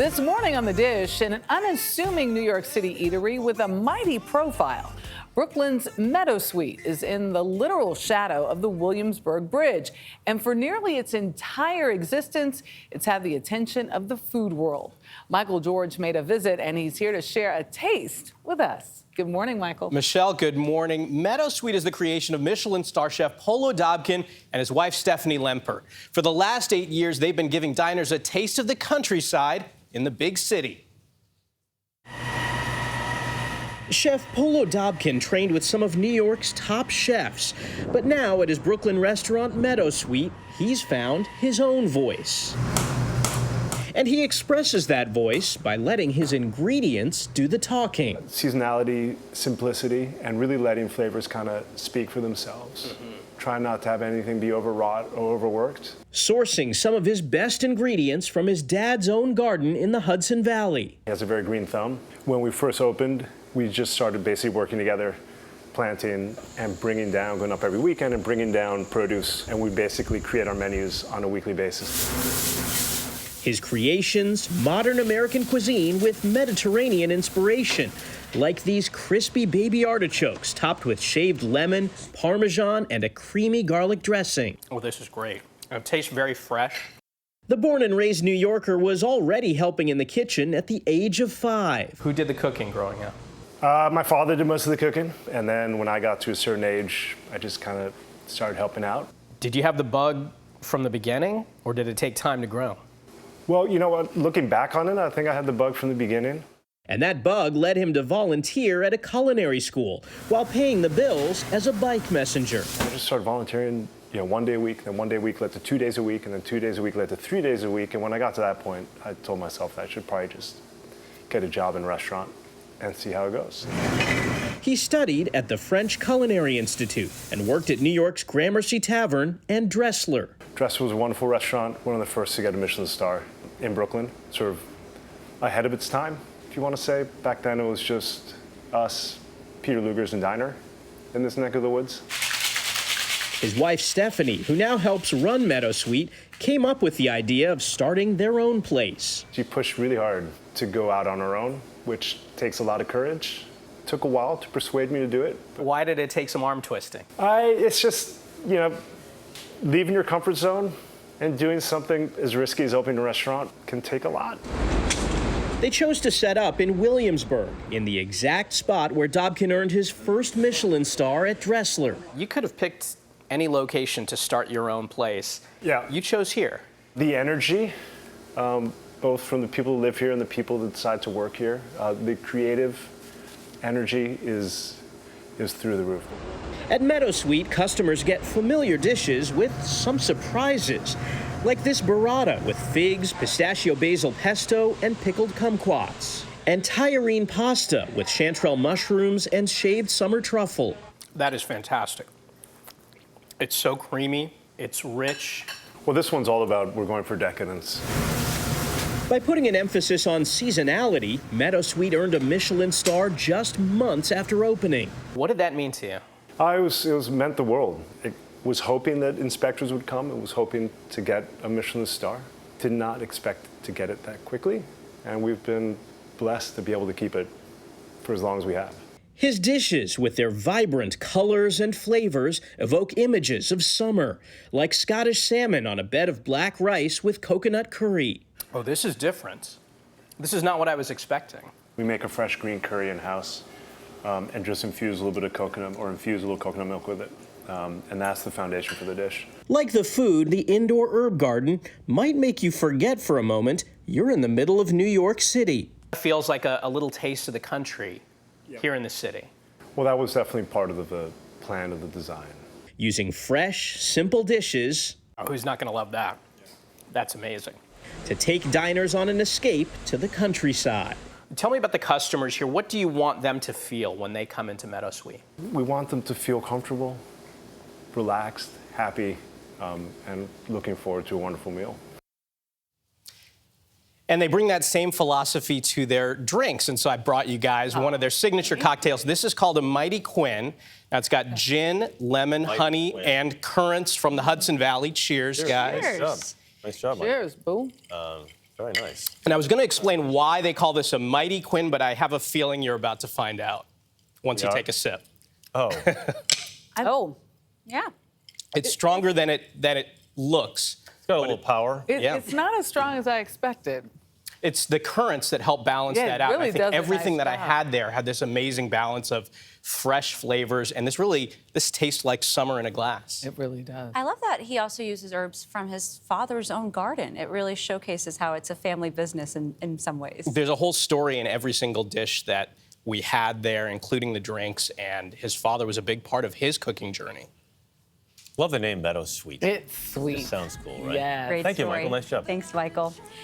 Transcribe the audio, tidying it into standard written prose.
This morning on The Dish, an unassuming New York City eatery with a mighty profile. Brooklyn's Meadowsweet is in the literal shadow of the Williamsburg Bridge. And for nearly its entire existence, it's had the attention of the food world. Michael George made a visit, and he's here to share a taste with us. Good morning, Michael. Michelle, good morning. Meadowsweet is the creation of Michelin star chef Polo Dobkin and his wife, Stephanie Lemper. For the last 8 years, they've been giving diners a taste of the countryside in the big city. Chef Polo Dobkin trained with some of New York's top chefs, but now at his Brooklyn restaurant Meadowsweet, he's found his own voice. And he expresses that voice by letting his ingredients do the talking. Seasonality, simplicity, and really letting flavors kind of speak for themselves. Try not to have anything be overwrought or overworked. Sourcing some of his best ingredients from his dad's own garden in the Hudson Valley. He has a very green thumb. When we first opened, we just started basically working together, planting and bringing down, going up every weekend and bringing down produce. And we basically create our menus on a weekly basis. His creations, modern American cuisine with Mediterranean inspiration, like these crispy baby artichokes topped with shaved lemon, Parmesan, and a creamy garlic dressing. Oh, this is great. It tastes very fresh. The born and raised New Yorker was already helping in the kitchen at the age of 5. Who did the cooking growing up? My father did most of the cooking, and then when I got to a certain age, I just kind of started helping out. Did you have the bug from the beginning, or did it take time to grow? Well, you know what, looking back on it, I think I had the bug from the beginning. And that bug led him to volunteer at a culinary school while paying the bills as a bike messenger. I just started volunteering, 1 day a week, then 1 day a week led to 2 days a week, and then 2 days a week led to 3 days a week. And when I got to that point, I told myself that I should probably just get a job in a restaurant and see how it goes. He studied at the French Culinary Institute and worked at New York's Gramercy Tavern and Dressler. Dressler was a wonderful restaurant, one of the first to get a Michelin star in Brooklyn, sort of ahead of its time, if you want to say. Back then it was just us, Peter Luger's and Diner in this neck of the woods. His wife, Stephanie, who now helps run Meadowsweet, came up with the idea of starting their own place. She pushed really hard to go out on her own, which takes a lot of courage. It took a while to persuade me to do it. Why did it take some arm twisting? It's just, leaving your comfort zone and doing something as risky as opening a restaurant can take a lot. They chose to set up in Williamsburg, in the exact spot where Dobkin earned his first Michelin star at Dressler. You could have picked any location to start your own place. Yeah. You chose here. The energy, both from the people who live here and the people that decide to work here, the creative energy is through the roof. At Meadowsweet, customers get familiar dishes with some surprises, like this burrata with figs, pistachio basil pesto, and pickled kumquats, and Tyrene pasta with chanterelle mushrooms and shaved summer truffle. That is fantastic. It's so creamy, it's rich. Well, this one's all about we're going for decadence. By putting an emphasis on seasonality, Meadowsweet earned a Michelin star just months after opening. What did that mean to you? It was meant the world. It was hoping that inspectors would come. It was hoping to get a Michelin star. Did not expect to get it that quickly, and we've been blessed to be able to keep it for as long as we have. His dishes, with their vibrant colors and flavors, evoke images of summer, like Scottish salmon on a bed of black rice with coconut curry. Oh, this is different. This is not what I was expecting. We make a fresh green curry in-house and just infuse a little bit of coconut or infuse a little coconut milk with it. And that's the foundation for the dish. Like the food, the indoor herb garden might make you forget for a moment you're in the middle of New York City. It feels like a little taste of the country here in the city. Well, that was definitely part of the plan of the design. Using fresh, simple dishes. Oh, who's not going to love that? That's amazing. To take diners on an escape to the countryside. Tell me about the customers here. What do you want them to feel when they come into Meadowsweet? We want them to feel comfortable, relaxed, happy, and looking forward to a wonderful meal. And they bring that same philosophy to their drinks. And so I brought you guys one of their signature cocktails. This is called a Mighty Quinn. Now it's got gin, lemon, honey, and currants from the Hudson Valley. Cheers, guys. Cheers. Nice job, Mike. Cheers, boo. Very nice. And I was going to explain why they call this a Mighty Quinn, but I have a feeling you're about to find out once you take a sip. Oh. Oh, yeah. It's stronger than it looks. It's got a little power. Yeah. It's not as strong as I expected. It's the currants that help balance Yeah, it that out. really I think does a everything nice that I job. had there had this amazing balance of fresh flavors, and this tastes like summer in a glass. It really does. I love that he also uses herbs from his father's own garden. It really showcases how it's a family business in some ways. There's a whole story in every single dish that we had there, including the drinks, and his father was a big part of his cooking journey. Love the name Meadowsweet. It's sweet. Sounds cool, right? Yes. Great Thank you, story. Michael. Nice job. Thanks, Michael.